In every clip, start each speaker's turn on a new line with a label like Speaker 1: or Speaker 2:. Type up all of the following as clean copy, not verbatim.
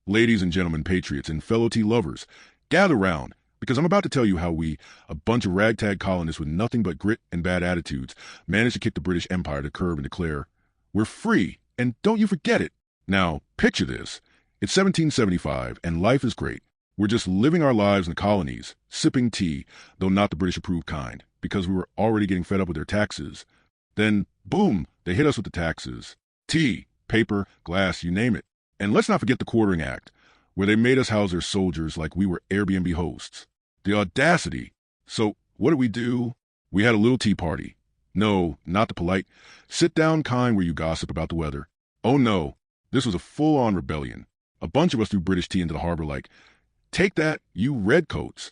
Speaker 1: Ladies and gentlemen, patriots, and fellow tea lovers, gather round, because I'm about to tell you how we, a bunch of ragtag colonists with nothing but grit and bad attitudes, managed to kick the British Empire to the curb and declare, we're free, and don't you forget it. Now, picture this. It's 1775, and life is great. We're just living our lives in the colonies, sipping tea, though not the British-approved kind, because we were already getting fed up with their taxes. Then, boom, they hit us with the taxes. Tea, paper, glass, you name it. And let's not forget the Quartering Act, where they made us house their soldiers like we were Airbnb hosts. The audacity. So, what did we do? We had a little tea party. No, not the polite, sit-down kind where you gossip about the weather. Oh no, this was a full-on rebellion. A bunch of us threw British tea into the harbor like, take that, you redcoats.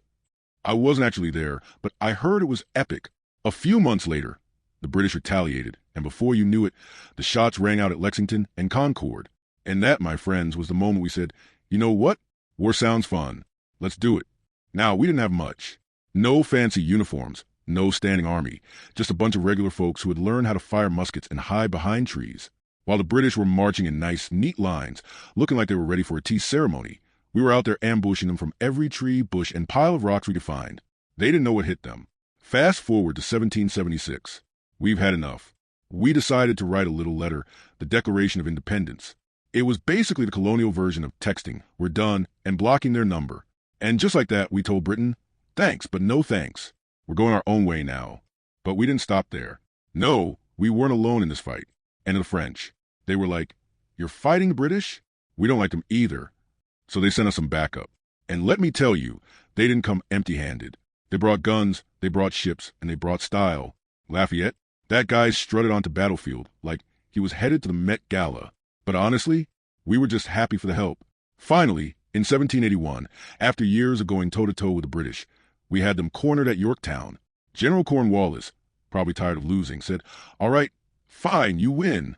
Speaker 1: I wasn't actually there, but I heard it was epic. A few months later, the British retaliated, and before you knew it, the shots rang out at Lexington and Concord. And that, my friends, was the moment we said, you know what? War sounds fun. Let's do it. Now, we didn't have much. No fancy uniforms, no standing army, just a bunch of regular folks who had learned how to fire muskets and hide behind trees. While the British were marching in nice, neat lines, looking like they were ready for a tea ceremony, we were out there ambushing them from every tree, bush, and pile of rocks we could find. They didn't know what hit them. Fast forward to 1776. We've had enough. We decided to write a little letter, the Declaration of Independence. It was basically the colonial version of texting, we're done, and blocking their number. And just like that, we told Britain, thanks, but no thanks. We're going our own way now. But we didn't stop there. No, we weren't alone in this fight. And the French. They were like, you're fighting the British? We don't like them either. So they sent us some backup. And let me tell you, they didn't come empty-handed. They brought guns, they brought ships, and they brought style. Lafayette, that guy strutted onto battlefield like he was headed to the Met Gala. But honestly, we were just happy for the help. Finally, in 1781, after years of going toe-to-toe with the British, we had them cornered at Yorktown. General Cornwallis, probably tired of losing, said, all right, fine, you win.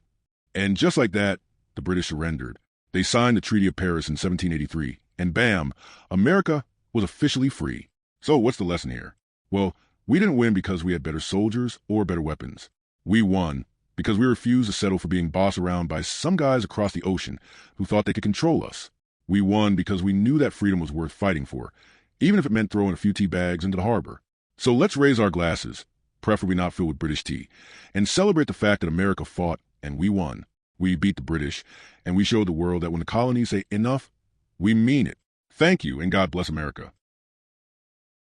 Speaker 1: And just like that, the British surrendered. They signed the Treaty of Paris in 1783, and bam, America was officially free. So what's the lesson here? Well, we didn't win because we had better soldiers or better weapons. We won because we refused to settle for being bossed around by some guys across the ocean who thought they could control us. We won because we knew that freedom was worth fighting for, even if it meant throwing a few tea bags into the harbor. So let's raise our glasses, preferably not filled with British tea, and celebrate the fact that America fought and we won. We beat the British, and we showed the world that when the colonies say enough, we mean it. Thank you, and God bless America.